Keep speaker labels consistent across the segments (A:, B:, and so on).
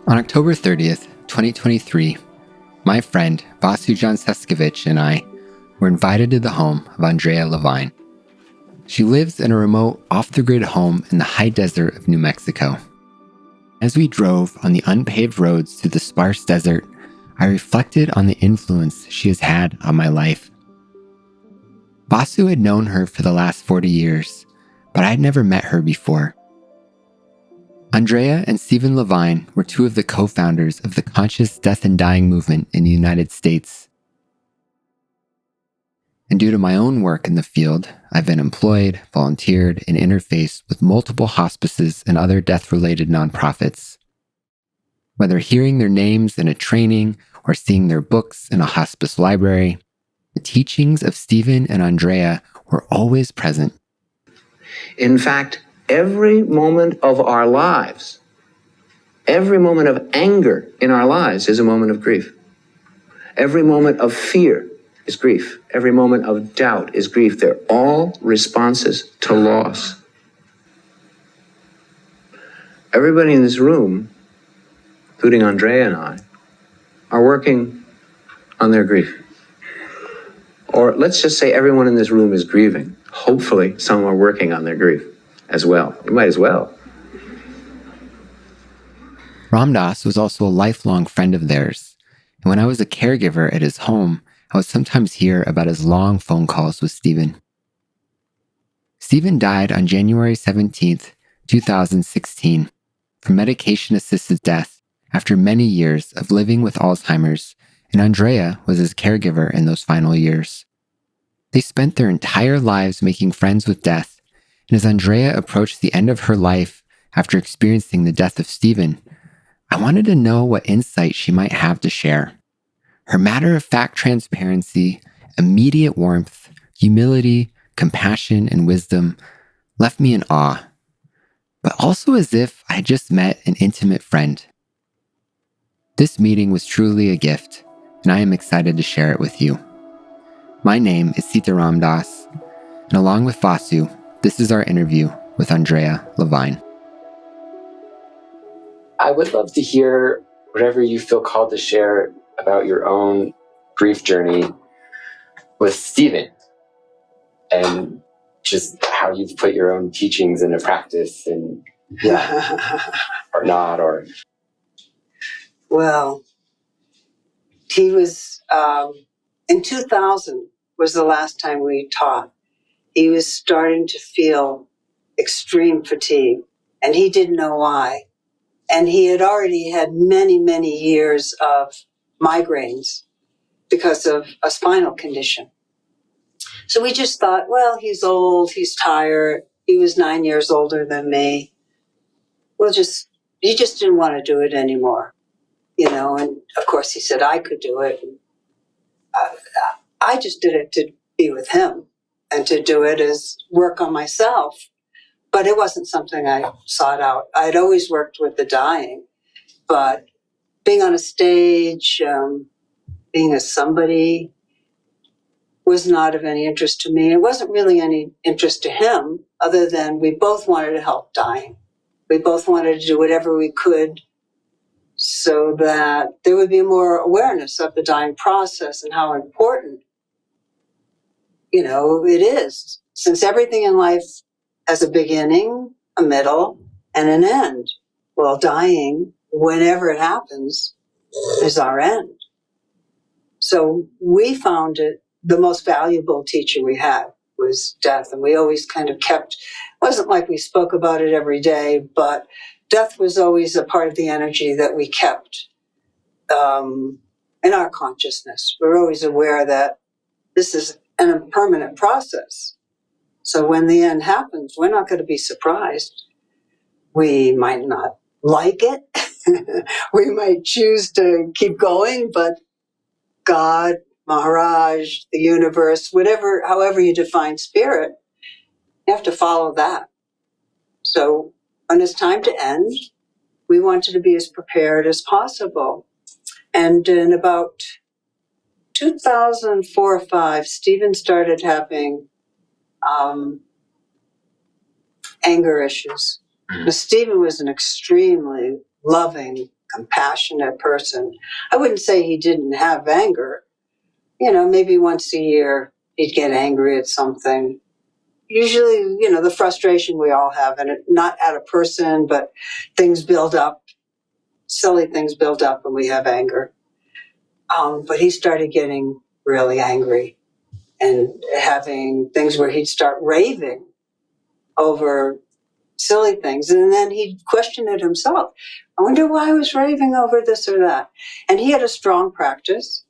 A: On October 30th, 2023, my friend Vasu Seskevich and I were invited to the home of Ondrea Levine. She lives in a remote, off-the-grid home in the high desert of New Mexico. As we drove on the unpaved roads through the sparse desert, I reflected on the influence she has had on my life. Vasu had known her for the last 40 years, but I had never met her before. Ondrea and Stephen Levine were two of the co-founders of the conscious death and dying movement in the United States. And due to my own work in the field, I've been employed, volunteered, and interfaced with multiple hospices and other death-related nonprofits. Whether hearing their names in a training or seeing their books in a hospice library, the teachings of Stephen and Ondrea were always present.
B: In fact, every moment of our lives, every moment of anger in our lives is a moment of grief. Every moment of fear is grief. Every moment of doubt is grief. They're all responses to loss. Everybody in this room, including Ondrea and I, are working on their grief. Or let's just say everyone in this room is grieving. Hopefully, some are working on their grief as well. You might as well.
A: Ram Dass was also a lifelong friend of theirs, and when I was a caregiver at his home, I would sometimes hear about his long phone calls with Stephen. Stephen died on January 17th, 2016, from medication-assisted death after many years of living with Alzheimer's, and Ondrea was his caregiver in those final years. They spent their entire lives making friends with death, and as Ondrea approached the end of her life after experiencing the death of Stephen, I wanted to know what insight she might have to share. Her matter-of-fact transparency, immediate warmth, humility, compassion, and wisdom left me in awe, but also as if I had just met an intimate friend. This meeting was truly a gift, and I am excited to share it with you. My name is Sitaram Dass, and along with Vasu, this is our interview with Ondrea Levine. I would love to hear whatever you feel called to share about your own grief journey with Stephen and just how you've put your own teachings into practice and or not, or...
C: Well, he was, in 2000 was the last time we taught. He was starting to feel extreme fatigue, and he didn't know why. And he had already had many, many years of migraines because of a spinal condition. So we just thought, well, he's old, he's tired. He was 9 years older than me. He just didn't want to do it anymore, and of course he said I could do it. I just did it to be with him and to do it as work on myself. But it wasn't something I sought out. I'd always worked with the dying, but being on a stage, being a somebody was not of any interest to me. It wasn't really any interest to him, other than we both wanted to help dying. We both wanted to do whatever we could so that there would be more awareness of the dying process and how important, it is. Since everything in life has a beginning, a middle, and an end. Well, dying, whenever it happens, is our end. So we found it the most valuable teaching we had was death. And we always kind of it wasn't like we spoke about it every day, but death was always a part of the energy that we kept in our consciousness. We're always aware that this is an impermanent process. So when the end happens, we're not going to be surprised. We might not like it. We might choose to keep going, but God, Maharaj, the universe, however you define spirit, you have to follow that. So when it's time to end, we wanted to be as prepared as possible. And in about 2004 or 5, Stephen started having anger issues. Now, Stephen was an extremely loving, compassionate person. I wouldn't say he didn't have anger. Maybe once a year he'd get angry at something. Usually, the frustration we all have, and not at a person, but things build up, silly things build up when we have anger. But he started getting really angry and having things where he'd start raving over silly things. And then he'd question it himself. I wonder why I was raving over this or that. And he had a strong practice.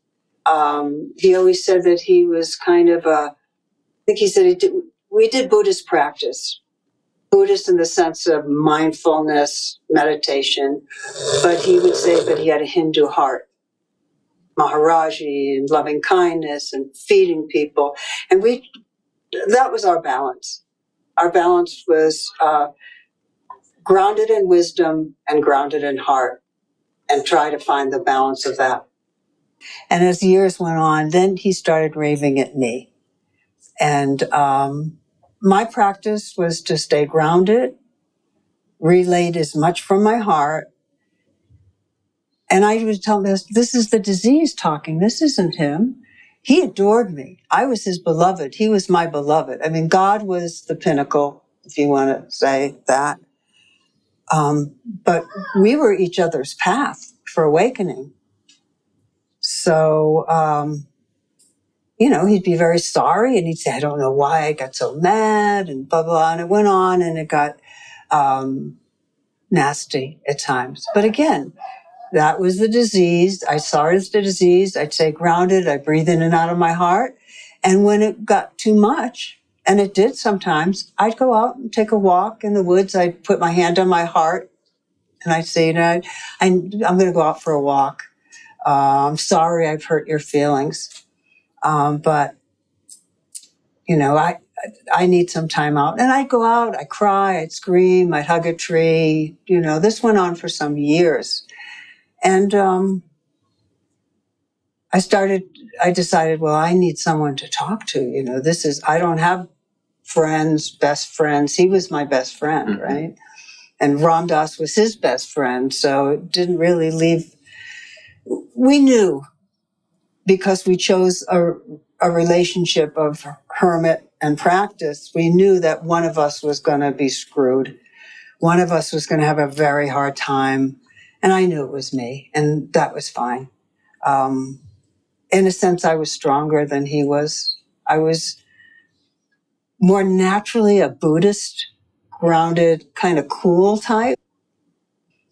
C: He always said that he was kind of I think he said we did Buddhist practice. Buddhist in the sense of mindfulness, meditation. But he would say that he had a Hindu heart. Maharaji and loving kindness and feeding people. And that was our balance. Our balance was grounded in wisdom and grounded in heart, and try to find the balance of that. And as years went on, then he started raving at me. And my practice was to stay grounded, relayed as much from my heart. And I would tell him, this is the disease talking. This isn't him. He adored me. I was his beloved. He was my beloved. I mean, God was the pinnacle, if you want to say that. But we were each other's path for awakening. So, he'd be very sorry, and he'd say, I don't know why I got so mad, and blah, blah, and it went on, and it got nasty at times. But again, that was the disease. I saw it as the disease. I'd stay grounded. I breathe in and out of my heart. And when it got too much, and it did sometimes, I'd go out and take a walk in the woods. I'd put my hand on my heart, and I'd say, I'm going to go out for a walk. I'm sorry I've hurt your feelings. But, I need some time out. And I'd go out, I'd cry, I'd scream, I'd hug a tree. This went on for some years. And I decided, well, I need someone to talk to. I don't have best friends. He was my best friend, right? And Ram Dass was his best friend. So it didn't really leave. We knew, because we chose a relationship of hermit and practice, we knew that one of us was going to be screwed. One of us was going to have a very hard time. And I knew it was me, and that was fine. In a sense, I was stronger than he was. I was more naturally a Buddhist, grounded, kind of cool type.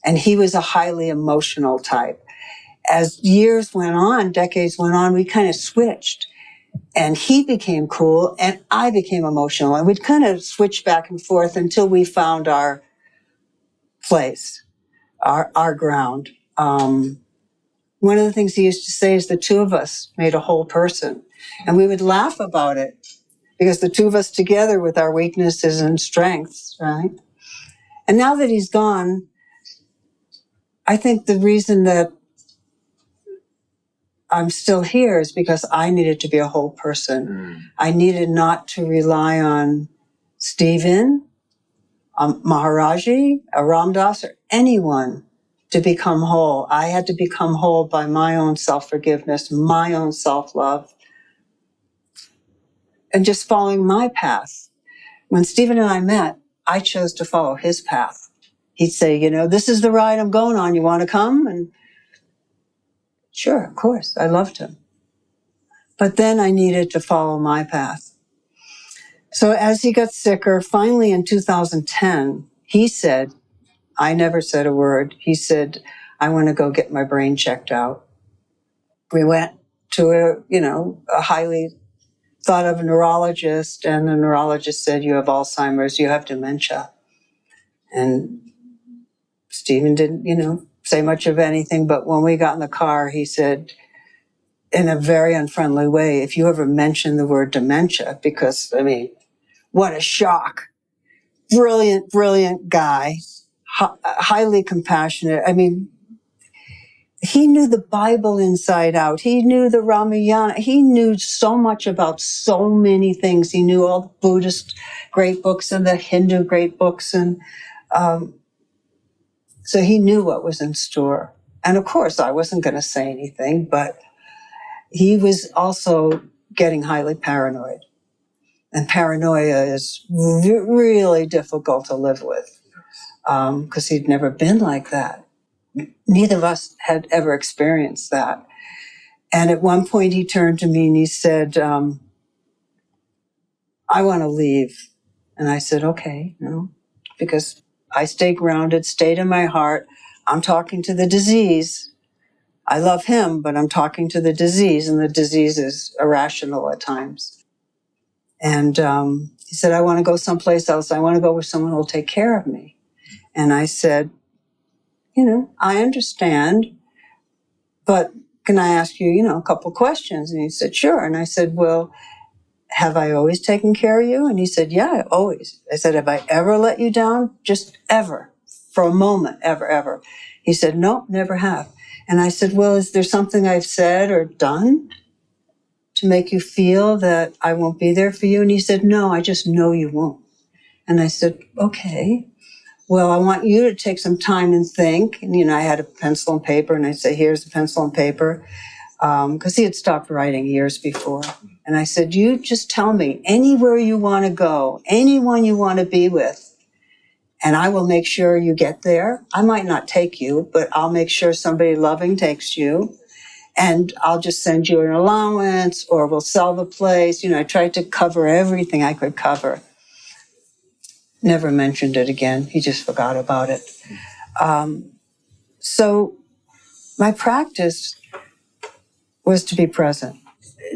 C: And he was a highly emotional type. As years went on, decades went on, we kind of switched. And he became cool, and I became emotional. And we'd kind of switch back and forth until we found our place, our ground. One of the things he used to say is the two of us made a whole person. And we would laugh about it, because the two of us together with our weaknesses and strengths, right? And now that he's gone, I think the reason that I'm still here is because I needed to be a whole person. I needed not to rely on Stephen, Maharaji, Ram Dass, or anyone to become whole. I had to become whole by my own self-forgiveness, my own self-love, and just following my path. When Stephen and I met, I chose to follow his path. He'd say, this is the ride I'm going on. You want to come? And sure, of course, I loved him. But then I needed to follow my path. So as he got sicker, finally in 2010, he said, I never said a word. He said, I want to go get my brain checked out. We went to a highly thought of neurologist, and the neurologist said, you have Alzheimer's, you have dementia. And Stephen didn't, say much of anything, but when we got in the car, he said, in a very unfriendly way, if you ever mention the word dementia, because, what a shock. Brilliant, brilliant guy, highly compassionate. He knew the Bible inside out. He knew the Ramayana. He knew so much about so many things. He knew all the Buddhist great books and the Hindu great books. And so he knew what was in store. And of course, I wasn't going to say anything, but he was also getting highly paranoid. And paranoia is really difficult to live with because he'd never been like that. Neither of us had ever experienced that. And at one point he turned to me and he said, I want to leave. And I said, okay, because I stay grounded, stayed in my heart. I'm talking to the disease. I love him, but I'm talking to the disease, and the disease is irrational at times. And he said, I want to go someplace else. I want to go where someone will take care of me. And I said, I understand, but can I ask you, a couple questions? And he said, sure. And I said, well, have I always taken care of you? And he said, yeah, always. I said, have I ever let you down? Just ever, for a moment, ever. He said, no, never have. And I said, well, is there something I've said or done to make you feel that I won't be there for you? And he said, no, I just know you won't. And I said, okay, well, I want you to take some time and think. And, I had a pencil and paper, and I'd say, here's a pencil and paper, because he had stopped writing years before. And I said, you just tell me anywhere you want to go, anyone you want to be with, and I will make sure you get there. I might not take you, but I'll make sure somebody loving takes you. And I'll just send you an allowance, or we'll sell the place. I tried to cover everything I could cover. Never mentioned it again. He just forgot about it. So my practice was to be present.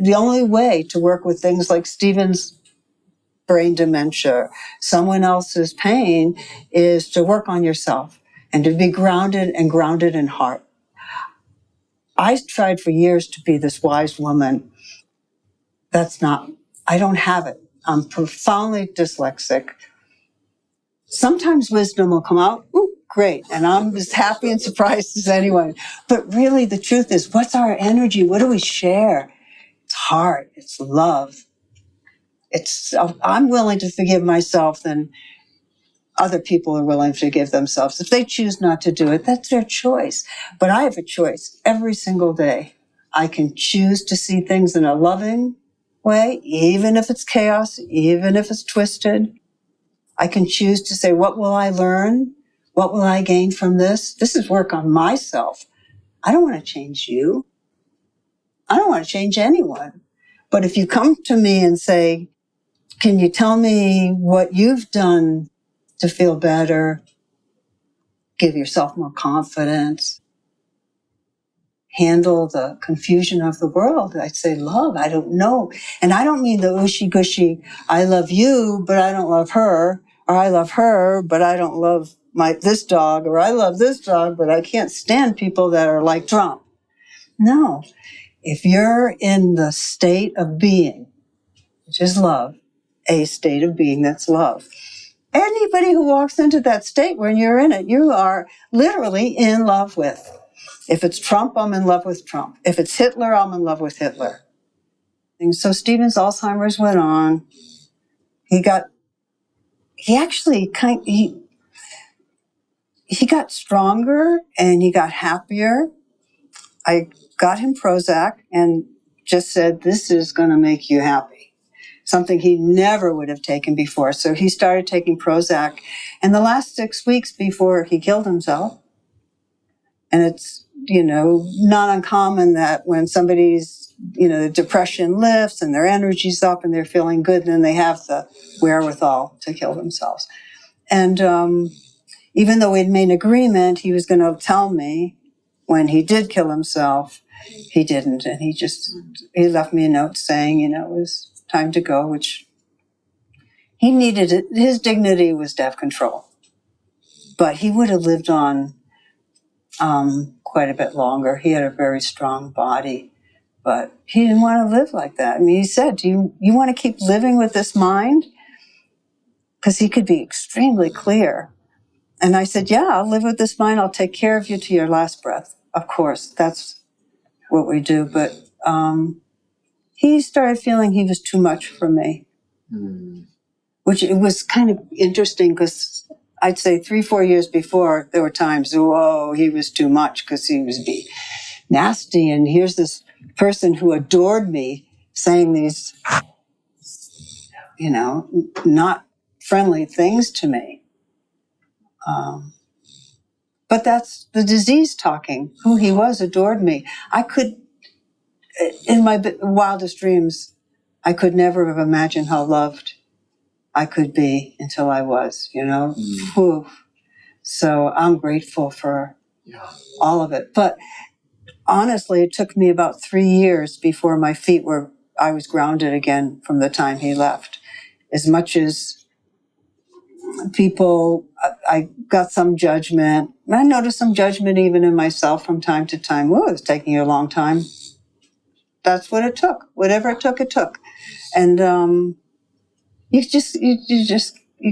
C: The only way to work with things like Stephen's brain dementia, someone else's pain, is to work on yourself and to be grounded in heart. I tried for years to be this wise woman. I don't have it. I'm profoundly dyslexic. Sometimes wisdom will come out, ooh, great, and I'm as happy and surprised as anyone. But really, the truth is, what's our energy? What do we share? It's heart, it's love. I'm willing to forgive myself than other people are willing to forgive themselves. If they choose not to do it, that's their choice. But I have a choice every single day. I can choose to see things in a loving way, even if it's chaos, even if it's twisted. I can choose to say, what will I learn? What will I gain from this? This is work on myself. I don't want to change you. I don't want to change anyone. But if you come to me and say, can you tell me what you've done to feel better, give yourself more confidence, handle the confusion of the world? I'd say, love, I don't know. And I don't mean the ushy-gushy, I love you, but I don't love her, or I love her, but I don't love this dog, or I love this dog, but I can't stand people that are like Trump. No. If you're in the state of being, which is love, a state of being that's love, anybody who walks into that state when you're in it, you are literally in love with. If it's Trump, I'm in love with Trump. If it's Hitler, I'm in love with Hitler. And so Stephen's Alzheimer's went on. He got stronger and he got happier. I got him Prozac and just said, this is going to make you happy. Something he never would have taken before. So he started taking Prozac. And the last 6 weeks before he killed himself, and it's, not uncommon that when somebody's, the depression lifts and their energy's up and they're feeling good, then they have the wherewithal to kill themselves. And even though we'd made an agreement, he was going to tell me when he did kill himself, he didn't. And he left me a note saying, it was time to go, which he needed it. His dignity was to have control. But he would have lived on quite a bit longer. He had a very strong body, but he didn't want to live like that. I mean, he said, do you want to keep living with this mind? Because he could be extremely clear. And I said, yeah, I'll live with this mind. I'll take care of you to your last breath. Of course, that's what we do. But he started feeling he was too much for me, which it was kind of interesting because I'd say 3-4 years before, there were times, whoa, he was too much because he was nasty. And here's this person who adored me saying these, not friendly things to me. But that's the disease talking. Who he was adored me. I could, in my wildest dreams, I could never have imagined how loved I could be until I was, Whew. So I'm grateful for all of it. But honestly, it took me about 3 years before I was grounded again from the time he left. As much as people, I got some judgment. I noticed some judgment even in myself from time to time. Whoa, it's taking you a long time. That's what it took. Whatever it took, it took. And you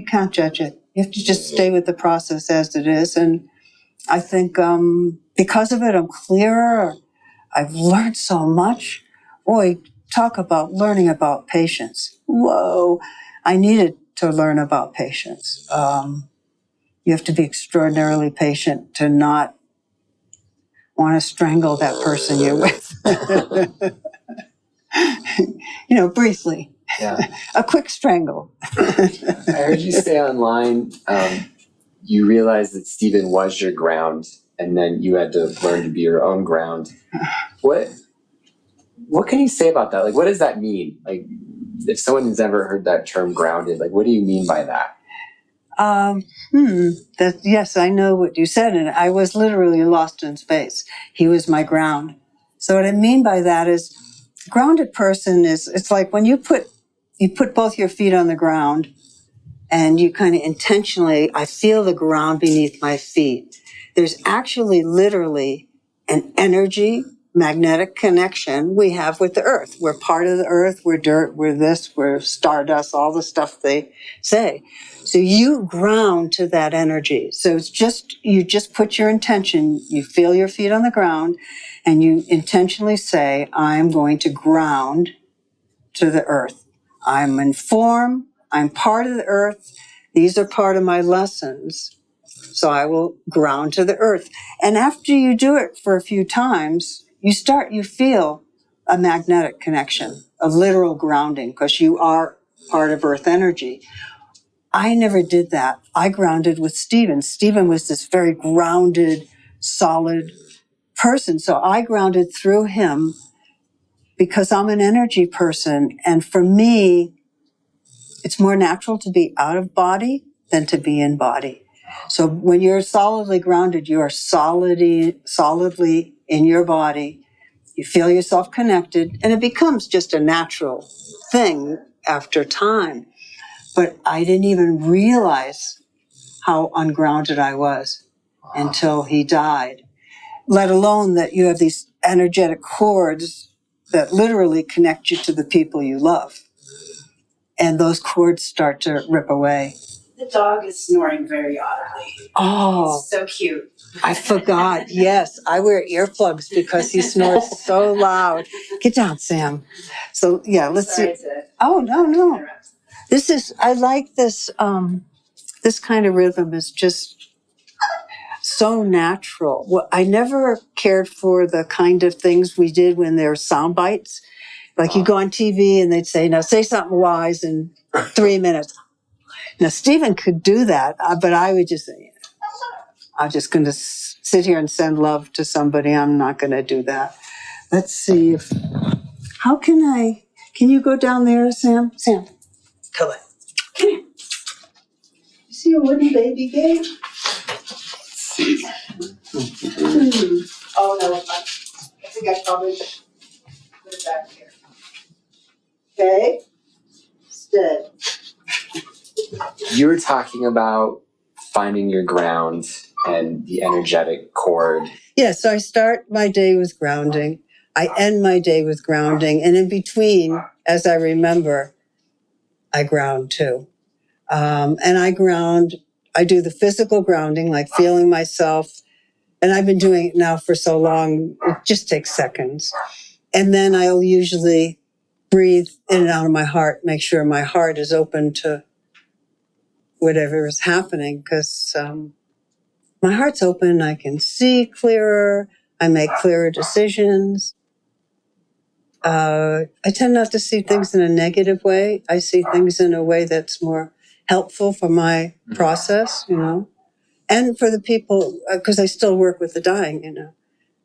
C: can't judge it. You have to just stay with the process as it is. And I think because of it, I'm clearer. I've learned so much. Boy, talk about learning about patience. Whoa, I needed to learn about patience. You have to be extraordinarily patient to not want to strangle that person you're with. Briefly.
A: Yeah.
C: A quick strangle.
A: I heard you say online, you realized that Stephen was your ground, and then you had to learn to be your own ground. What can you say about that? Like, what does that mean? Like, if someone has ever heard that term grounded, like, what do you mean by that?
C: Yes, I know what you said, and I was literally lost in space. He was my ground. So what I mean by that is, grounded person it's like when you put both your feet on the ground, and you kind of intentionally, I feel the ground beneath my feet. There's actually literally an energy, magnetic connection we have with the earth. We're part of the earth, we're dirt, we're this, we're stardust, all the stuff they say. So you ground to that energy. So you just put your intention, you feel your feet on the ground, and you intentionally say, I'm going to ground to the earth. I'm in form, I'm part of the earth. These are part of my lessons. So I will ground to the earth. And after you do it for a few times, you feel a magnetic connection, a literal grounding, because you are part of earth energy. I never did that. I grounded with Stephen. Stephen was this very grounded, solid person. So I grounded through him because I'm an energy person. And for me, it's more natural to be out of body than to be in body. So when you're solidly grounded, you are solidly in your body. You feel yourself connected, and it becomes just a natural thing after time. But I didn't even realize how ungrounded I was until he died, let alone that you have these energetic cords that literally connect you to the people you love. And those cords start to rip away.
D: The dog is snoring very audibly.
C: Oh.
D: It's so cute.
C: I forgot. Yes, I wear earplugs because he snores so loud. Get down, Sam. So yeah, let's see. Oh, no. I like this, this kind of rhythm is just so natural. Well, I never cared for the kind of things we did when there were sound bites. Like you go on TV and they'd say, now say something wise in 3 minutes. Now, Stephen could do that, but I would just say, I'm just going to sit here and send love to somebody. I'm not going to do that. Let's see can you go down there, Sam? Sam, come on. Come here. You see a wooden baby gate? Oh, no, I think I probably put it back here. Okay, stay.
A: You were talking about finding your ground and the energetic cord.
C: Yeah, so I start my day with grounding. I end my day with grounding. And in between, as I remember, I ground too. And I do the physical grounding, like feeling myself. And I've been doing it now for so long, it just takes seconds. And then I'll usually breathe in and out of my heart, make sure my heart is open to whatever is happening, because my heart's open. I can see clearer. I make clearer decisions. I tend not to see things in a negative way. I see things in a way that's more helpful for my process, and for the people, because I still work with the dying,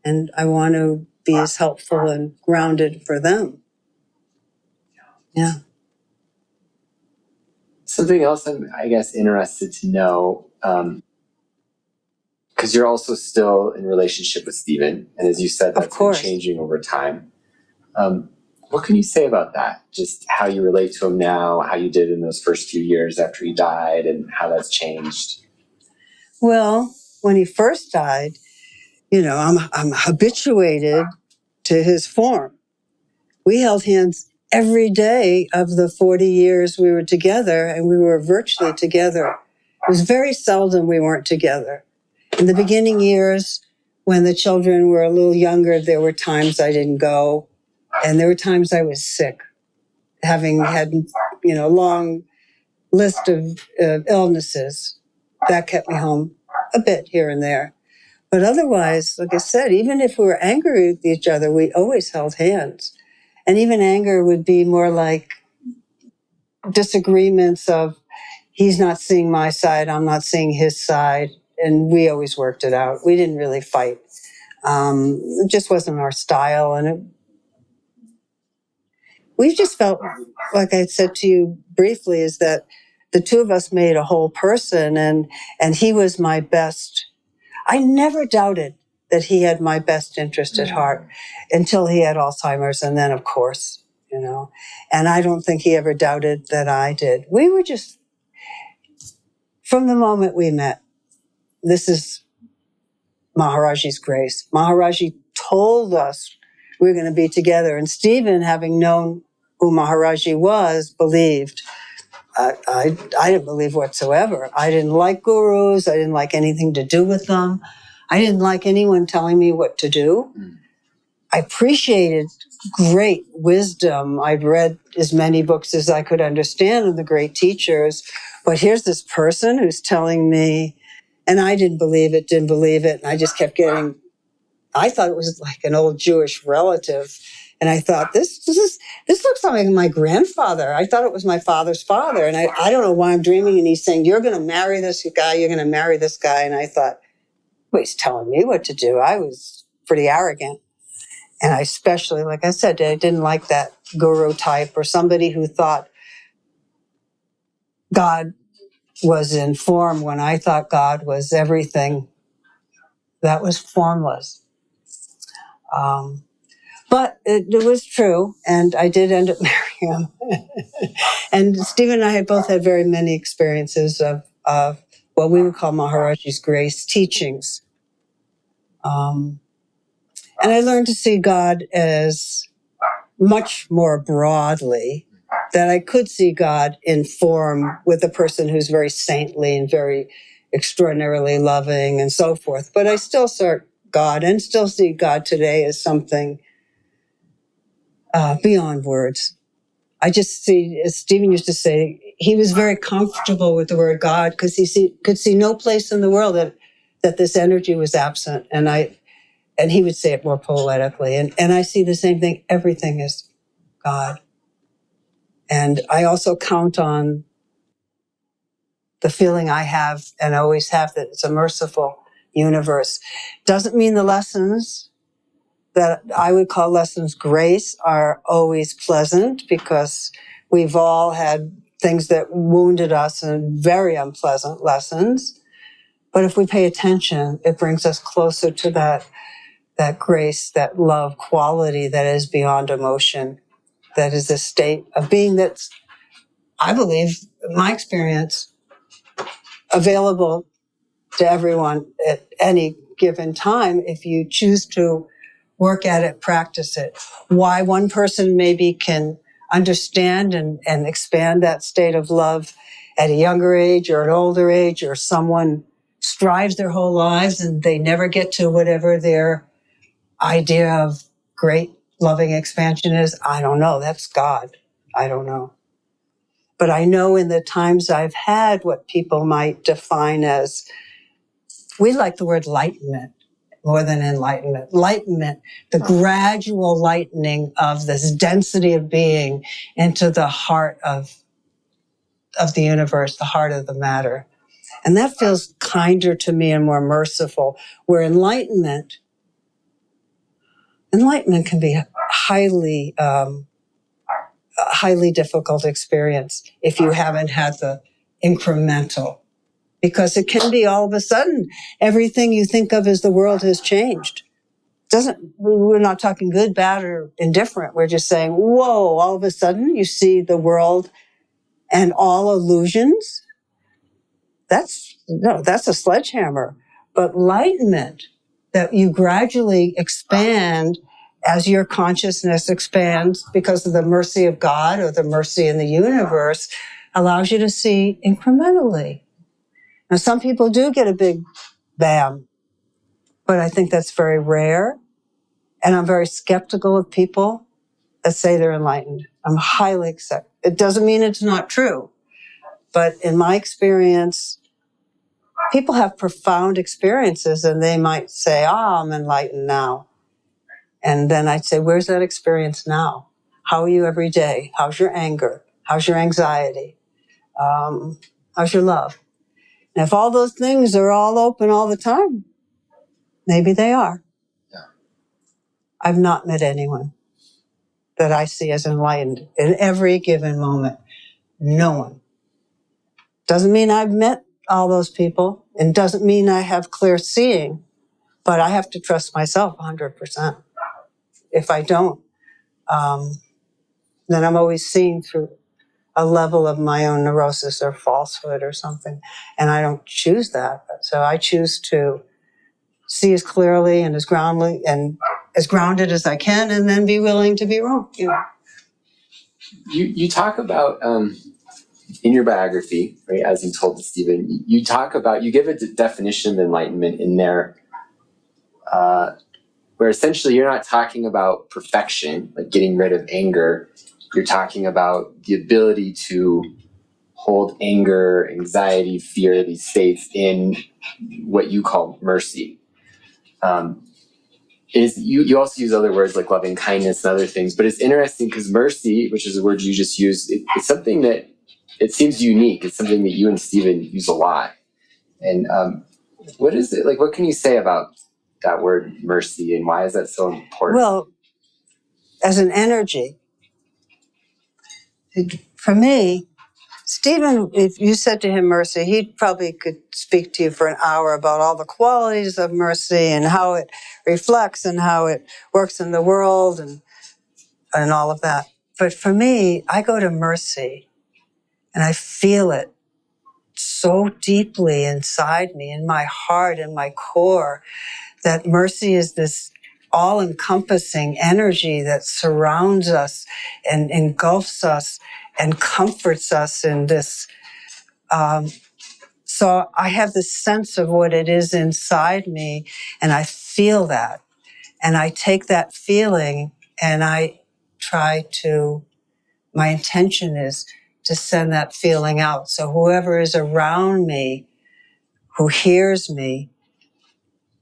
C: and I want to be as helpful and grounded for them. Yeah.
A: Something else I'm, I guess, interested to know, because you're also still in relationship with Stephen, and as you said, that's been changing over time. What can you say about that? Just how you relate to him now, how you did in those first few years after he died, and how that's changed?
C: Well, when he first died, I'm habituated to his form. We held hands every day of the 40 years we were together, and we were virtually together. It was very seldom we weren't together. In the beginning years, when the children were a little younger, there were times I didn't go, and there were times I was sick, having had, a long list of illnesses. That kept me home a bit here and there. But otherwise, like I said, even if we were angry with each other, we always held hands. And even anger would be more like disagreements of, he's not seeing my side, I'm not seeing his side. And we always worked it out. We didn't really fight. It just wasn't our style. And we just felt, like I said to you briefly, is that the two of us made a whole person, and he was my best. I never doubted that he had my best interest at heart until he had Alzheimer's. And then, of course, and I don't think he ever doubted that I did. We were just, from the moment we met, this is Maharaji's grace. Maharaji told us we were going to be together. And Stephen, having known who Maharaji was, believed. I didn't believe whatsoever. I didn't like gurus. I didn't like anything to do with them. I didn't like anyone telling me what to do. I appreciated great wisdom. I'd read as many books as I could understand of the great teachers. But here's this person who's telling me, and I didn't believe it. And I just kept I thought it was like an old Jewish relative. And I thought, this looks like my grandfather. I thought it was my father's father. And I don't know why I'm dreaming. And he's saying, you're going to marry this guy. You're going to marry this guy. And I thought, well, he's telling me what to do. I was pretty arrogant. And I especially, like I said, I didn't like that guru type or somebody who thought God was in form when I thought God was everything that was formless. But it was true, and I did end up marrying him. And Stephen and I had both had very many experiences of what we would call Maharaji's grace teachings. And I learned to see God as much more broadly, that I could see God in form with a person who's very saintly and very extraordinarily loving and so forth. But I still saw God and still see God today as something beyond words. I just see, as Stephen used to say, he was very comfortable with the word God because he could see no place in the world that this energy was absent. And he would say it more poetically. And I see the same thing. Everything is God. And I also count on the feeling I have and always have that it's a merciful universe. Doesn't mean the lessons that I would call lessons grace are always pleasant, because we've all had things that wounded us and very unpleasant lessons. But if we pay attention, it brings us closer to that grace, that love quality that is beyond emotion, that is a state of being that's, I believe, in my experience, available to everyone at any given time if you choose to work at it, practice it. Why one person maybe can understand and expand that state of love at a younger age or an older age, or someone strives their whole lives and they never get to whatever their idea of great loving expansion is, I don't know. That's God. I don't know. But I know in the times I've had what people might define as, we like the word enlightenment more than enlightenment. Enlightenment, the gradual lightening of this density of being into the heart of the universe, the heart of the matter. And that feels kinder to me and more merciful, where enlightenment can be highly difficult experience if you haven't had the incremental, because it can be all of a sudden everything you think of as the world has changed. We're not talking good, bad, or indifferent. We're just saying, whoa, all of a sudden you see the world and all illusions. That's a sledgehammer. But enlightenment, that you gradually expand as your consciousness expands because of the mercy of God or the mercy in the universe, allows you to see incrementally. Now, some people do get a big bam, but I think that's very rare. And I'm very skeptical of people that say they're enlightened. I'm highly accept. It doesn't mean it's not true, but in my experience, people have profound experiences and they might say, I'm enlightened now. And then I'd say, where's that experience now? How are you every day? How's your anger? How's your anxiety? How's your love? And if all those things are all open all the time, maybe they are.
A: Yeah.
C: I've not met anyone that I see as enlightened in every given moment. No one. Doesn't mean I've met all those people, and doesn't mean I have clear seeing, but I have to trust myself 100%. If I don't, then I'm always seeing through a level of my own neurosis or falsehood or something, and I don't choose that. So I choose to see as clearly and as grounded as I can, and then be willing to be wrong.
A: You talk about in your biography, right, as you told Stephen, you talk about, you give a definition of enlightenment in there, where essentially you're not talking about perfection, like getting rid of anger. You're talking about the ability to hold anger, anxiety, fear, these states in what you call mercy. You also use other words like loving kindness and other things, but it's interesting because mercy, which is a word you just used, it's something that it seems unique. It's something that you and Stephen use a lot. And what is it like? What can you say about that word mercy, and why is that so important?
C: Well, as an energy, for me, Stephen, if you said to him mercy, he probably could speak to you for an hour about all the qualities of mercy and how it reflects and how it works in the world and all of that. But for me, I go to mercy and I feel it so deeply inside me, in my heart, in my core, that mercy is this all-encompassing energy that surrounds us and engulfs us and comforts us in this. So I have this sense of what it is inside me, and I feel that. And I take that feeling and I try to, my intention is to send that feeling out. So whoever is around me, who hears me,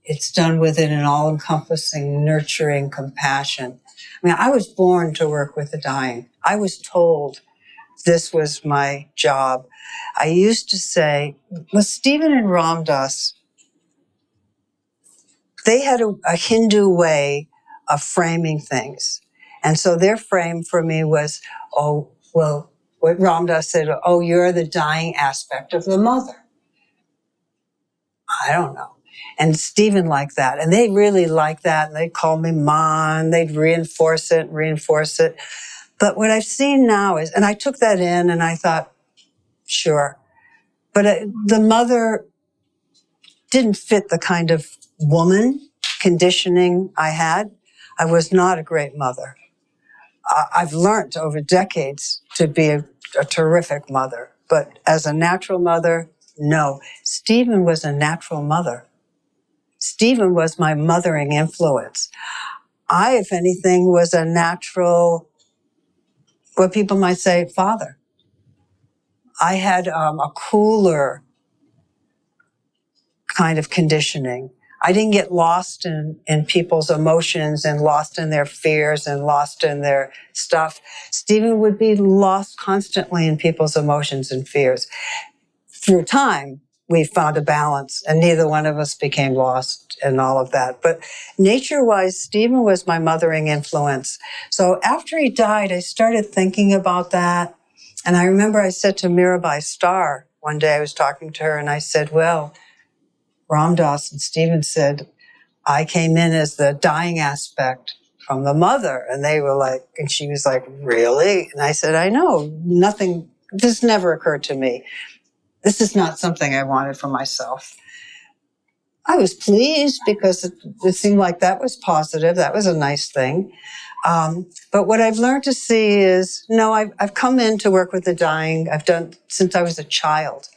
C: it's done within an all-encompassing, nurturing compassion. I mean, I was born to work with the dying. I was told this was my job. I used to say, with Stephen and Ram Dass, they had a Hindu way of framing things. And so their frame for me was, oh, well, what Ram Dass said, oh, you're the dying aspect of the mother. I don't know. And Stephen liked that. And they really liked that. And they'd call me Ma, and they'd reinforce it. But what I've seen now is, and I took that in and I thought, sure. But the mother didn't fit the kind of woman conditioning I had. I was not a great mother. I've learned over decades to be a terrific mother. But as a natural mother, no. Stephen was a natural mother. Stephen was my mothering influence. I, if anything, was a natural, what people might say, father. I had a cooler kind of conditioning. I didn't get lost in people's emotions and lost in their fears and lost in their stuff. Stephen would be lost constantly in people's emotions and fears. Through time, we found a balance, and neither one of us became lost in all of that. But nature-wise, Stephen was my mothering influence. So after he died, I started thinking about that. And I remember I said to Mirabai Starr, one day I was talking to her, and I said, well, Ram Dass and Stephen said, I came in as the dying aspect from the mother. And they were like, and she was like, really? And I said, I know, nothing, this never occurred to me. This is not something I wanted for myself. I was pleased because it seemed like that was positive. That was a nice thing. But what I've learned to see is, no, I've come in to work with the dying. I've done since I was a child.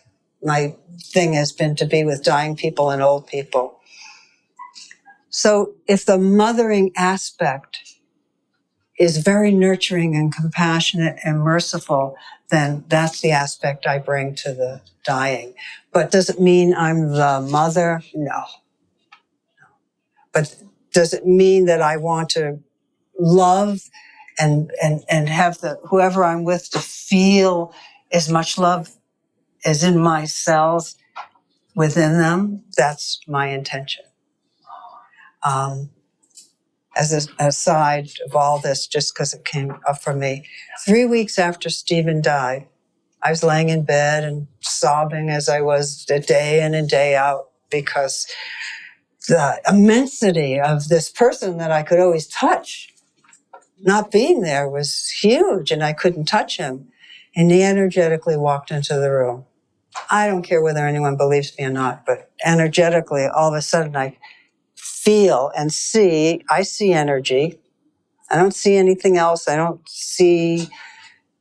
C: My thing has been to be with dying people and old people. So if the mothering aspect is very nurturing and compassionate and merciful, then that's the aspect I bring to the dying. But does it mean I'm the mother? No. But does it mean that I want to love and have the whoever I'm with to feel as much love as in my cells within them? That's my intention. As an aside of all this, just because it came up for me, 3 weeks after Stephen died, I was laying in bed and sobbing as I was day in and day out because the immensity of this person that I could always touch, not being there was huge, and I couldn't touch him. And he energetically walked into the room. I don't care whether anyone believes me or not, but energetically, all of a sudden I feel and see, I see energy. I don't see anything else. I don't see,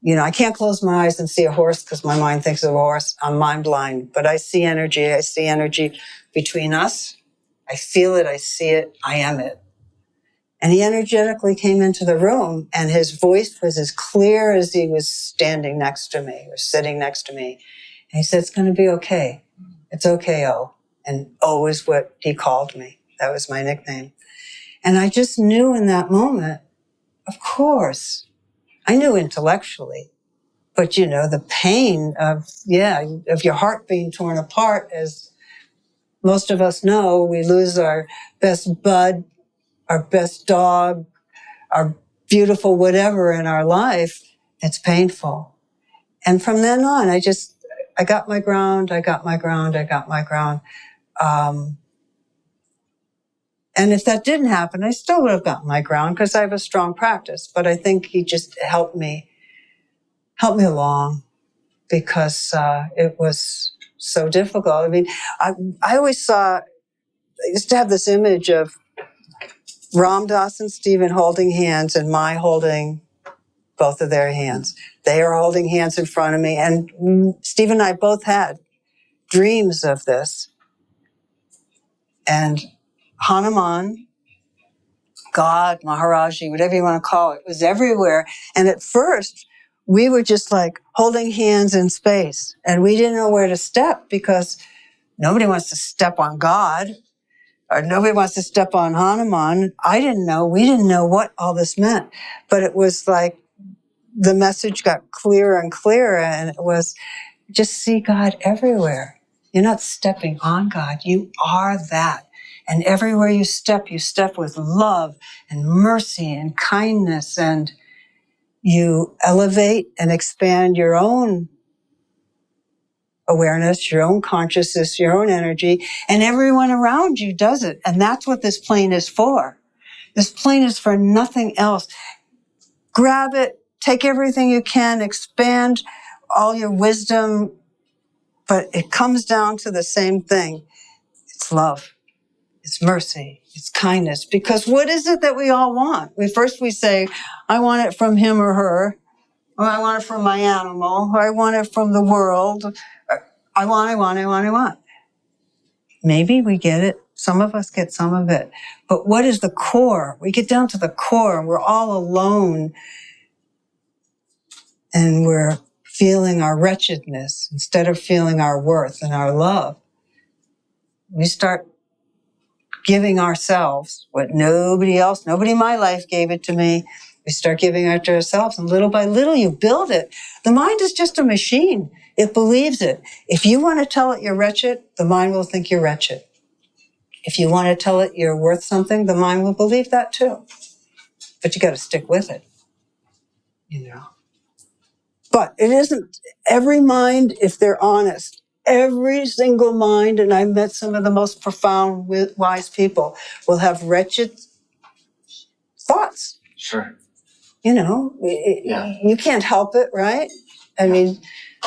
C: I can't close my eyes and see a horse because my mind thinks of a horse. I'm mind blind, but I see energy. I see energy between us. I feel it. I see it. I am it. And he energetically came into the room, and his voice was as clear as he was standing next to me or sitting next to me. And he said, it's going to be okay. It's okay, O. And O is what he called me. That was my nickname. And I just knew in that moment, of course, I knew intellectually, but the pain of your heart being torn apart, as most of us know, we lose our best bud, our best dog, our beautiful whatever in our life. It's painful. And from then on, I got my ground. And if that didn't happen, I still would have gotten my ground because I have a strong practice. But I think he just helped me along because it was so difficult. I mean, I always I used to have this image of Ram Dass and Stephen holding hands and my holding both of their hands. They are holding hands in front of me. And Stephen and I both had dreams of this. And Hanuman, God, Maharaji, whatever you want to call it, was everywhere. And at first, we were just like holding hands in space. And we didn't know where to step because nobody wants to step on God or nobody wants to step on Hanuman. We didn't know what all this meant. But it was like the message got clearer and clearer, and it was just see God everywhere. You're not stepping on God. You are that. And everywhere you step with love and mercy and kindness, and you elevate and expand your own awareness, your own consciousness, your own energy, and everyone around you does it. And that's what this plane is for. This plane is for nothing else. Grab it, take everything you can, expand all your wisdom, but it comes down to the same thing. It's love. It's mercy. It's kindness. Because what is it that we all want? We say, I want it from him or her, or I want it from my animal, or I want it from the world. I want. Maybe we get it. Some of us get some of it. But what is the core? We get down to the core and we're all alone and we're feeling our wretchedness, instead of feeling our worth and our love, we start giving ourselves what nobody in my life gave it to me. We start giving it to ourselves, and little by little you build it. The mind is just a machine. It believes it. If you want to tell it you're wretched, the mind will think you're wretched. If you want to tell it you're worth something, the mind will believe that too. But you got to stick with it, you know. But it isn't every mind, if they're honest, every single mind, and I've met some of the most profound, wise people, will have wretched thoughts.
A: Sure.
C: You know, you can't help it, right? I mean,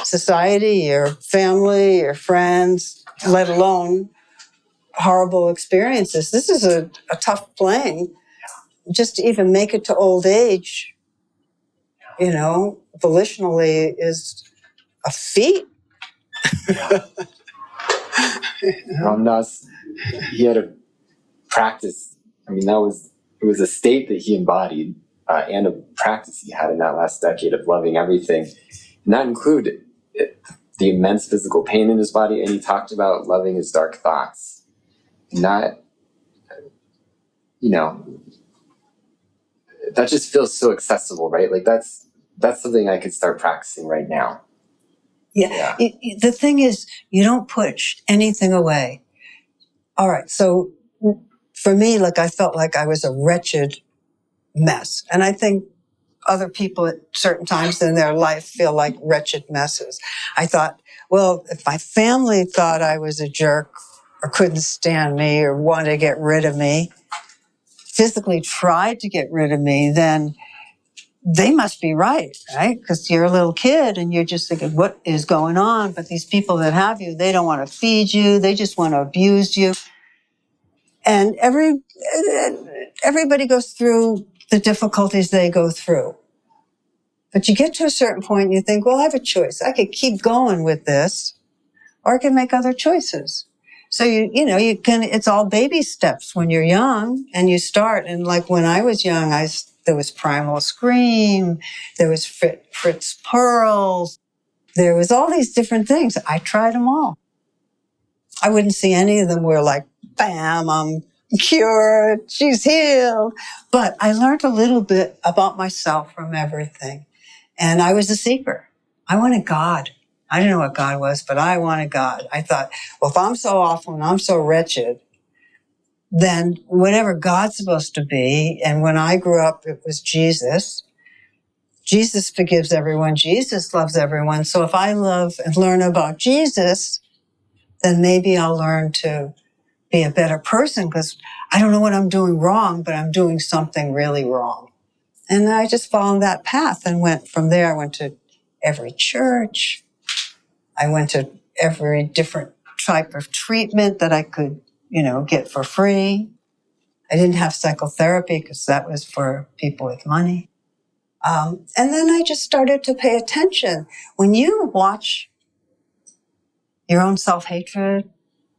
C: society, your family, your friends, let alone horrible experiences. This is a tough plane. Just to even make it to old age, you know, volitionally is a feat.
A: Ram Dass, he had a practice. I mean, it was a state that he embodied and a practice he had in that last decade of loving everything. And that included the immense physical pain in his body, and he talked about loving his dark thoughts. And that, you know, that just feels so accessible, right? Like that's something I could start practicing right now.
C: Yeah. The thing is, you don't push anything away. All right. So for me, like, I felt like I was a wretched mess. And I think other people at certain times in their life feel like wretched messes. I thought, well, if my family thought I was a jerk or couldn't stand me or wanted to get rid of me, physically tried to get rid of me, then they must be right? Because you're a little kid and you're just thinking, what is going on? But these people that have you, they don't want to feed you. They just want to abuse you. And everybody goes through the difficulties they go through. But you get to a certain point and you think, well, I have a choice. I could keep going with this, or I can make other choices. So you can, it's all baby steps when you're young and you start. And like when I was young, there was Primal Scream, there was Fritz Pearls, there was all these different things. I tried them all. I wouldn't see any of them where like, bam, I'm cured, she's healed. But I learned a little bit about myself from everything. And I was a seeker. I wanted God. I didn't know what God was, but I wanted God. I thought, well, if I'm so awful and I'm so wretched, then whatever God's supposed to be, and when I grew up, it was Jesus. Jesus forgives everyone. Jesus loves everyone. So if I love and learn about Jesus, then maybe I'll learn to be a better person, because I don't know what I'm doing wrong, but I'm doing something really wrong. And I just followed that path and went from there. I went to every church. I went to every different type of treatment that I could, get for free. I didn't have psychotherapy because that was for people with money. And then I just started to pay attention. When you watch your own self-hatred,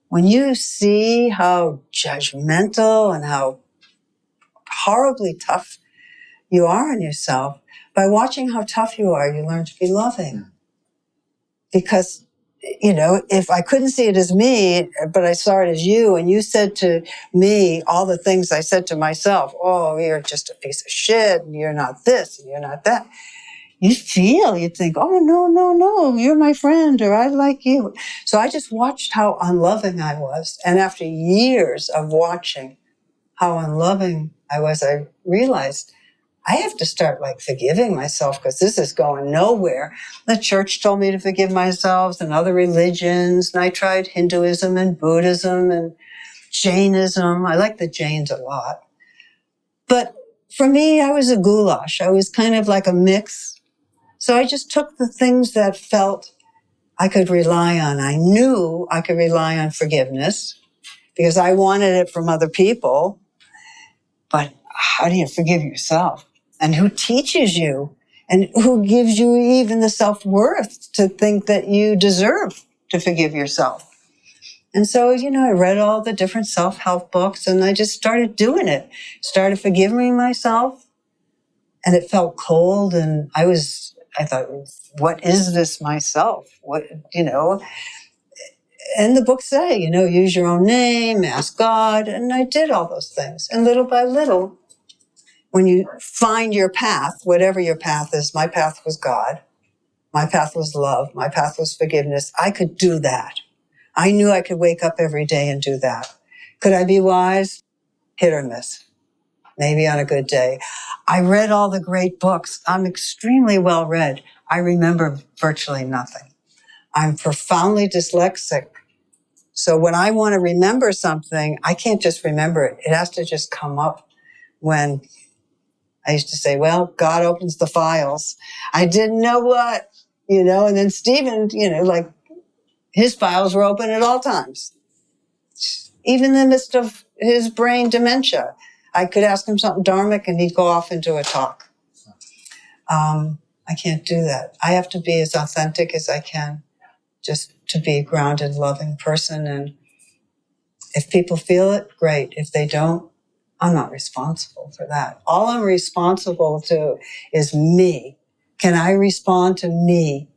C: when you see how judgmental and how horribly tough you are on yourself, by watching how tough you are, you learn to be loving. Because, if I couldn't see it as me, but I saw it as you, and you said to me all the things I said to myself, oh, you're just a piece of shit, and you're not this, and you're not that. You think, oh, no, you're my friend, or I like you. So I just watched how unloving I was. And after years of watching how unloving I was, I realized I have to start forgiving myself, because this is going nowhere. The church told me to forgive myself, and other religions, and I tried Hinduism and Buddhism and Jainism. I like the Jains a lot. But for me, I was a goulash. I was kind of like a mix. So I just took the things that felt I could rely on. I knew I could rely on forgiveness because I wanted it from other people. But how do you forgive yourself? And who teaches you? And who gives you even the self-worth to think that you deserve to forgive yourself? And so, I read all the different self-help books, and I just started doing it. Started forgiving myself, and it felt cold, and I was I thought, what is this myself? What, and the books say, use your own name, ask God. And I did all those things. And little by little, when you find your path, whatever your path is, my path was God. My path was love. My path was forgiveness. I could do that. I knew I could wake up every day and do that. Could I be wise? Hit or miss. Maybe on a good day. I read all the great books. I'm extremely well read. I remember virtually nothing. I'm profoundly dyslexic. So when I want to remember something, I can't just remember it. It has to just come up. When I used to say, well, God opens the files. I didn't know what, and then Stephen, like his files were open at all times. Even in the midst of his brain dementia, I could ask him something dharmic and he'd go off into a talk. I can't do that. I have to be as authentic as I can, just to be a grounded, loving person. And if people feel it, great. If they don't, I'm not responsible for that. All I'm responsible to is me. Can I respond to me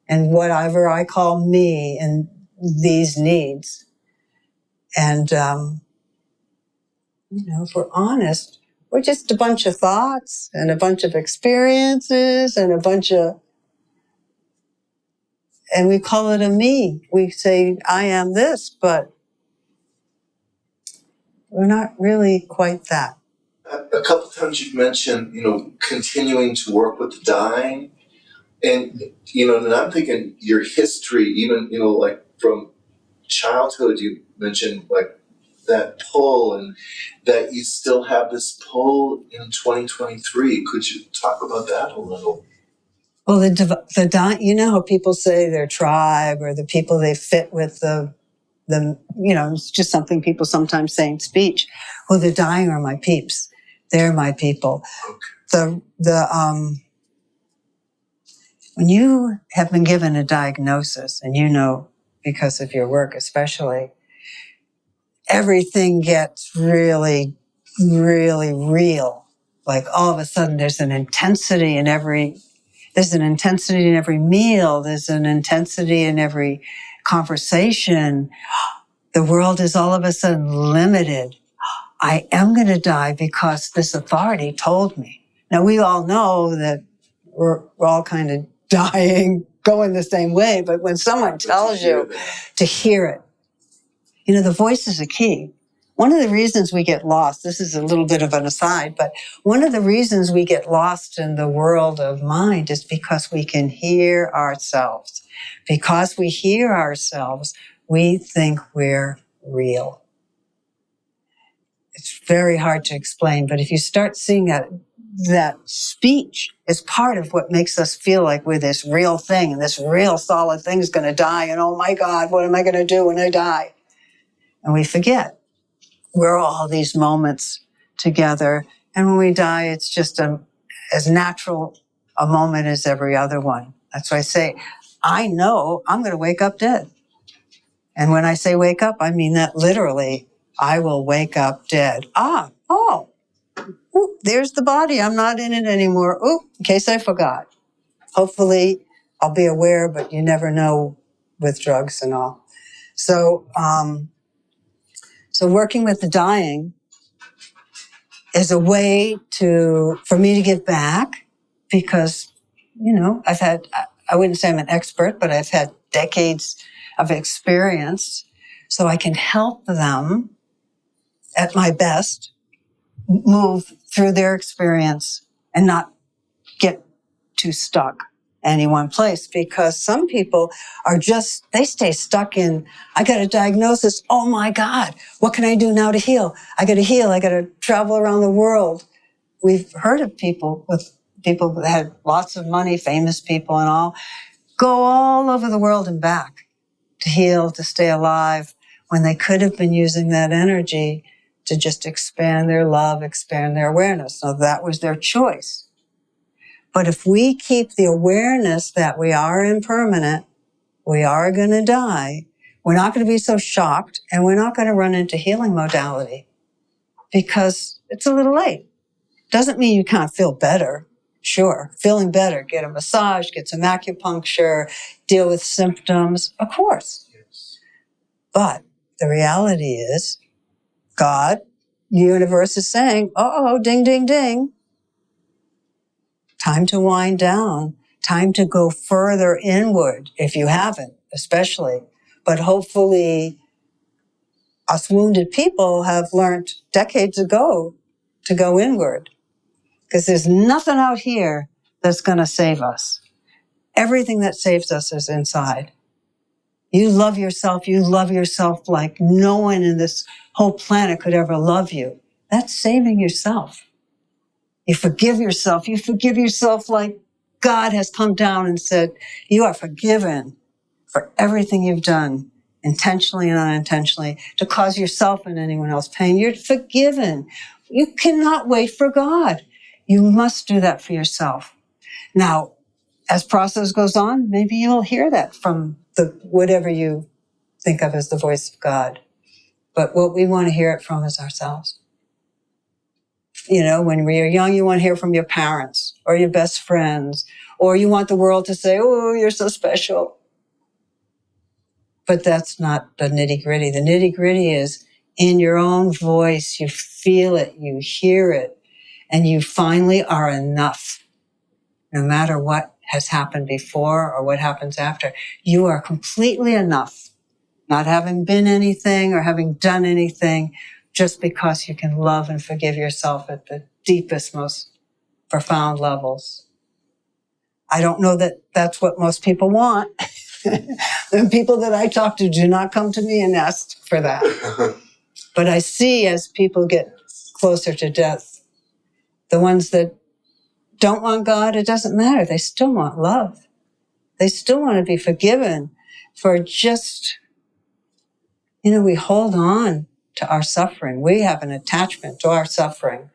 C: and whatever I call me and these needs? And, if we're honest, we're just a bunch of thoughts and a bunch of experiences and and we call it a me. We say, I am this, but we're not really quite that.
E: A couple times you've mentioned, continuing to work with the dying. And, and I'm thinking your history, even, like from childhood, you mentioned like that pull and that you still have this pull in 2023. Could you talk about that a little?
C: Well, how people say their tribe or the people they fit with it's just something people sometimes say in speech. Well, the dying are my peeps. They're my people.
E: Okay.
C: When you have been given a diagnosis, and because of your work especially, everything gets really, really real. Like all of a sudden there's an intensity in every meal. There's an intensity in every conversation. The world is all of a sudden limited. I am going to die because this authority told me. Now, we all know that we're all kind of dying, going the same way, but when someone tells you to hear it, the voice is a key. One of the reasons we get lost, this is a little bit of an aside, but one of the reasons we get lost in the world of mind is because we can hear ourselves. Because we hear ourselves, we think we're real. It's very hard to explain, but if you start seeing that speech is part of what makes us feel like we're this real thing, and this real solid thing is going to die, and oh my God, what am I going to do when I die? And we forget. We're all these moments together, and when we die, it's just as natural a moment as every other one. That's why I say, I know I'm going to wake up dead. And when I say wake up, I mean that literally. I will wake up dead. There's the body. I'm not in it anymore. In case I forgot. Hopefully, I'll be aware, but you never know with drugs and all. So working with the dying is a way for me to give back because, I wouldn't say I'm an expert, but I've had decades of experience. So I can help them at my best move through their experience and not get too stuck any one place, because some people they stay stuck in, I got a diagnosis. Oh my God, what can I do now to heal? I got to heal. I got to travel around the world. We've heard of people that had lots of money, famous people and all, go all over the world and back to heal, to stay alive, when they could have been using that energy to just expand their love, expand their awareness. So that was their choice. But if we keep the awareness that we are impermanent, we are going to die, we're not going to be so shocked, and we're not going to run into healing modality because it's a little late. Doesn't mean you can't feel better. Sure, feeling better, get a massage, get some acupuncture, deal with symptoms, of course.
E: Yes.
C: But the reality is, God, the universe is saying, uh-oh, ding, ding, ding. Time to wind down. Time to go further inward, if you haven't, especially. But hopefully, us wounded people have learned decades ago to go inward. Because there's nothing out here that's going to save us. Everything that saves us is inside. You love yourself like no one in this whole planet could ever love you. That's saving yourself. You forgive yourself like God has come down and said, you are forgiven for everything you've done, intentionally and unintentionally, to cause yourself and anyone else pain. You're forgiven. You cannot wait for God. You must do that for yourself. Now, as process goes on, maybe you'll hear that from the whatever you think of as the voice of God. But what we want to hear it from is ourselves. You know, when we are young, you want to hear from your parents or your best friends, or you want the world to say, oh, you're so special. But that's not the nitty gritty. The nitty gritty is in your own voice. You feel it, you hear it, and you finally are enough. No matter what has happened before or what happens after, you are completely enough, not having been anything or having done anything, just because you can love and forgive yourself at the deepest, most profound levels. I don't know that that's what most people want. The people that I talk to do not come to me and ask for that. But I see as people get closer to death, the ones that don't want God, it doesn't matter. They still want love. They still want to be forgiven for just, we hold on to our suffering. We have an attachment to our suffering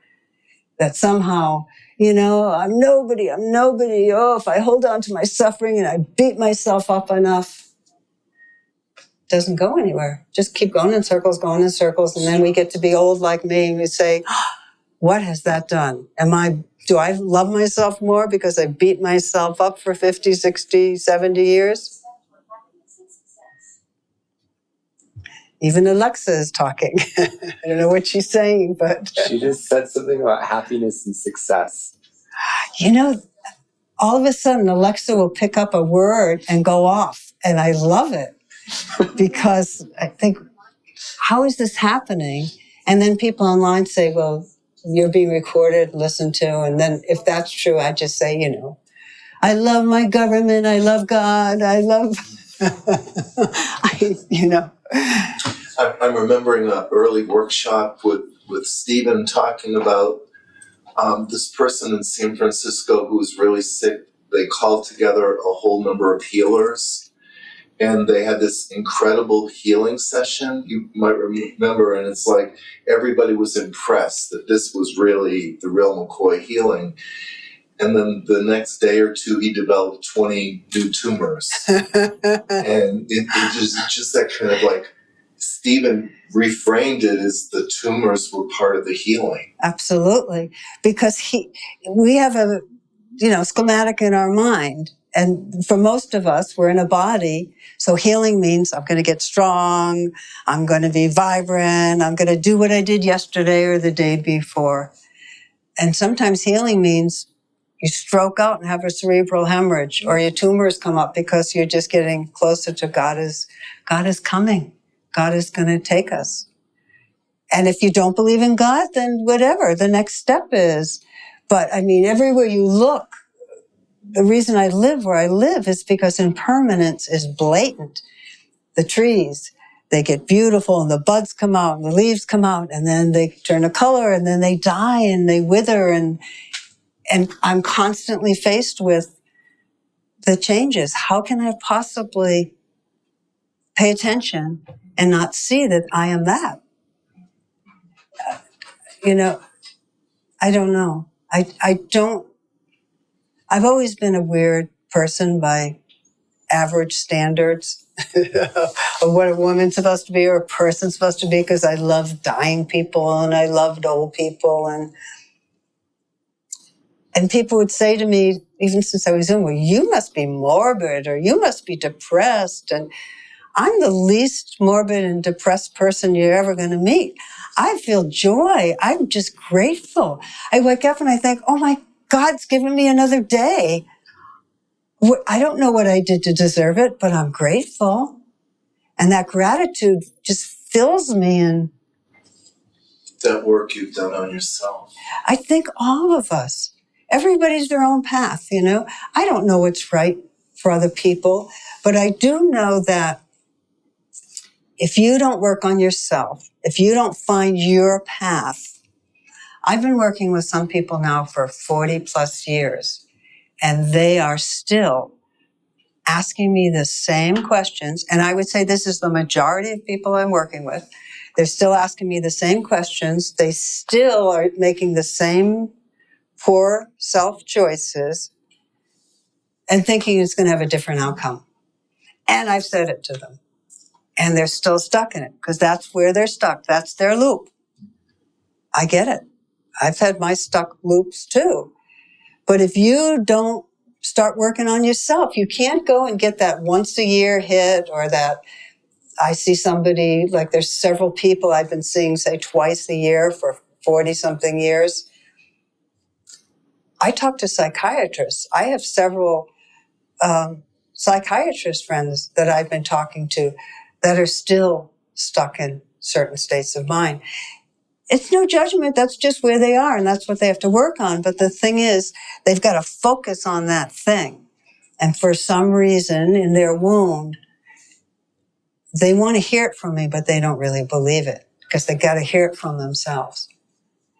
C: that somehow, I'm nobody. Oh, if I hold on to my suffering and I beat myself up enough, it doesn't go anywhere. Just keep going in circles. And then we get to be old like me and we say, what has that done? Do I love myself more because I beat myself up for 50, 60, 70 years? Even Alexa is talking. I don't know what she's saying, but...
A: She just said something about happiness and success.
C: All of a sudden, Alexa will pick up a word and go off. And I love it because I think, how is this happening? And then people online say, well, you're being recorded, listened to. And then if that's true, I just say, I love my government. I love God. I love,
E: I'm remembering an early workshop with Stephen talking about this person in San Francisco who was really sick. They called together a whole number of healers, and they had this incredible healing session. You might remember, and it's like everybody was impressed that this was really the real McCoy healing. And then the next day or two, he developed 20 new tumors. And it just that kind of like, Stephen reframed it as the tumors were part of the healing.
C: Absolutely. Because we have a, schematic in our mind. And for most of us, we're in a body. So healing means I'm going to get strong. I'm going to be vibrant. I'm going to do what I did yesterday or the day before. And sometimes healing means you stroke out and have a cerebral hemorrhage, or your tumors come up because you're just getting closer to God is coming. God is going to take us. And if you don't believe in God, then whatever the next step is. But everywhere you look, the reason I live where I live is because impermanence is blatant. The trees, they get beautiful and the buds come out and the leaves come out and then they turn a color and then they die and they wither. And I'm constantly faced with the changes. How can I possibly pay attention and not see that I am that? I don't know. I've always been a weird person by average standards of what a woman's supposed to be or a person's supposed to be, because I love dying people and I loved old people. And people would say to me, even since I was young, well, you must be morbid or you must be depressed. And I'm the least morbid and depressed person you're ever going to meet. I feel joy. I'm just grateful. I wake up and I think, oh my God's given me another day. I don't know what I did to deserve it, but I'm grateful. And that gratitude just fills me. And
E: that work you've done on yourself.
C: I think all of us, everybody's their own path, you know. I don't know what's right for other people, but I do know that if you don't work on yourself, if you don't find your path, I've been working with some people now for 40 plus years, and they are still asking me the same questions. And I would say this is the majority of people I'm working with. They're still asking me the same questions. They still are making the same poor self choices and thinking it's going to have a different outcome. And I've said it to them. And they're still stuck in it because that's where they're stuck. That's their loop. I get it. I've had my stuck loops too. But if you don't start working on yourself, you can't go and get that once a year hit or that I see somebody, like there's several people I've been seeing, say, twice a year for 40 something years. I talk to psychiatrists. I have several psychiatrist friends that I've been talking to that are still stuck in certain states of mind. It's no judgment. That's just where they are, and that's what they have to work on. But the thing is, they've got to focus on that thing. And for some reason, in their wound, they want to hear it from me, but they don't really believe it because they got to hear it from themselves.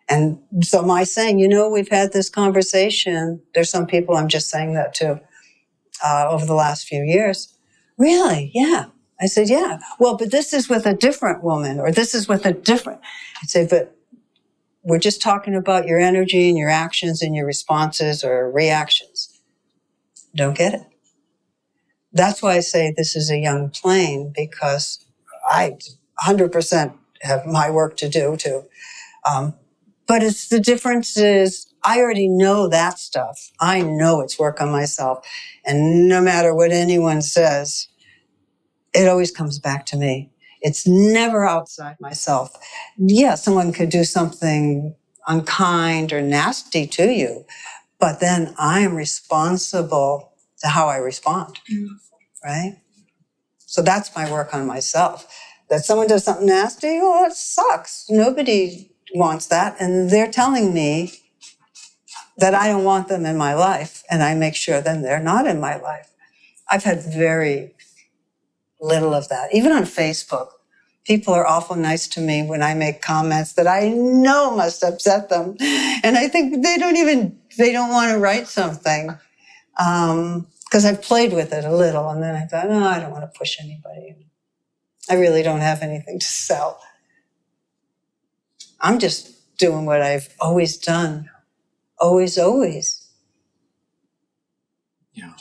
C: And so my saying, you know, we've had this conversation. There's some people I'm just saying that to over the last few years. Really? Yeah. I said, yeah. Well, but this is with a different woman, or this is with a different. I'd say, but we're just talking about your energy and your actions and your responses or reactions. Don't get it. That's why I say this is a young plane, because I 100% have my work to do too. But it's the difference is I already know that stuff. I know it's work on myself. And no matter what anyone says, it always comes back to me. It's never outside myself. Yeah, someone could do something unkind or nasty to you, but then I am responsible to how I respond, right? So that's my work on myself. That someone does something nasty, well, it sucks. Nobody wants that. And they're telling me that I don't want them in my life, and I make sure then they're not in my life. I've had very little of that. Even on Facebook, people are awful nice to me when I make comments that I know must upset them. And I think they don't want to write something. Because I've played with it a little, and then I thought, no, I don't want to push anybody. I really don't have anything to sell. I'm just doing what I've always done. Always, always.
A: Yeah.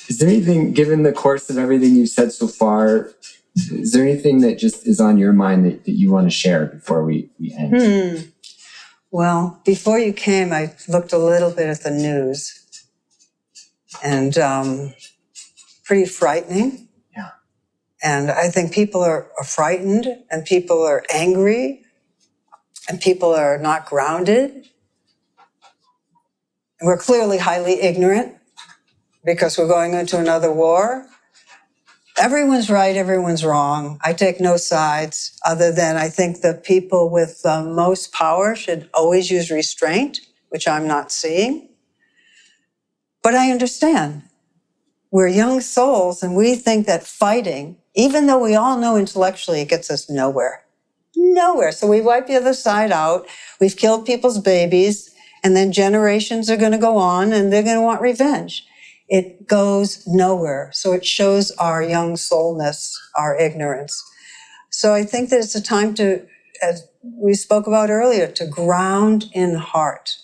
A: Is there anything, given the course of everything you've said so far, is there anything that just is on your mind that you want to share before we end?
C: Well, before you came, I looked a little bit at the news, and pretty frightening.
A: Yeah.
C: And I think people are frightened, and people are angry, and people are not grounded. And we're clearly highly ignorant because we're going into another war. Everyone's right, everyone's wrong. I take no sides other than I think the people with the most power should always use restraint, which I'm not seeing. But I understand. We're young souls, and we think that fighting, even though we all know intellectually it gets us nowhere. Nowhere. So we wipe the other side out. We've killed people's babies, and then generations are going to go on, and they're going to want revenge. It goes nowhere. So it shows our young soulness, our ignorance. So I think that it's a time to, as we spoke about earlier, to ground in heart.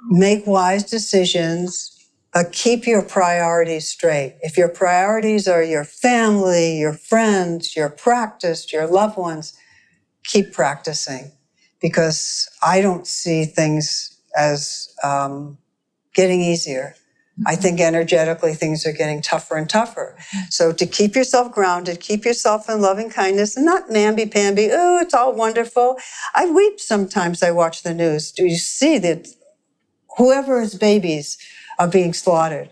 C: Make wise decisions. Keep your priorities straight. If your priorities are your family, your friends, your practice, your loved ones, keep practicing. because I don't see things as getting easier. I think energetically things are getting tougher and tougher. So to keep yourself grounded, keep yourself in loving kindness, and not namby-pamby, oh, it's all wonderful. I weep sometimes I watch the news. Do you see that whoever's babies are being slaughtered?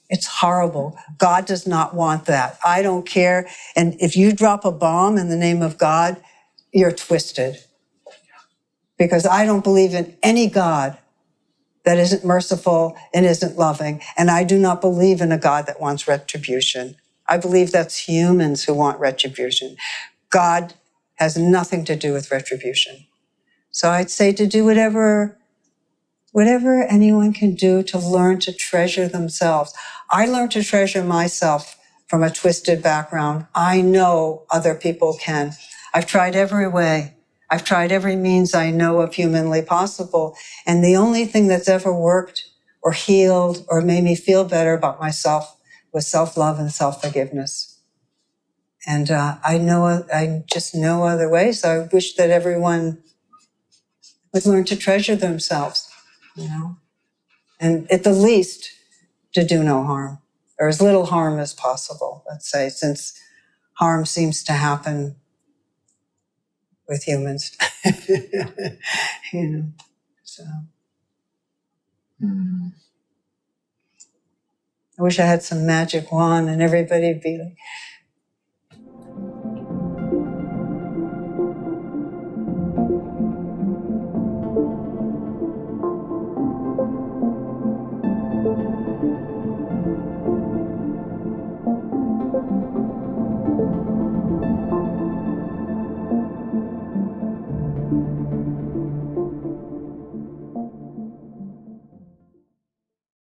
C: It's horrible. God does not want that. I don't care. And if you drop a bomb in the name of God, you're twisted. Because I don't believe in any God that isn't merciful and isn't loving. And I do not believe in a God that wants retribution. I believe that's humans who want retribution. God has nothing to do with retribution. So I'd say to do whatever anyone can do to learn to treasure themselves. I learned to treasure myself from a twisted background. I know other people can. I've tried every way. I've tried every means I know of humanly possible. And the only thing that's ever worked or healed or made me feel better about myself was self-love and self-forgiveness. And I just know other ways. So I wish that everyone would learn to treasure themselves, you know, and at the least to do no harm, or as little harm as possible, let's say, since harm seems to happen with humans. You know, so I wish I had some magic wand and everybody'd be like,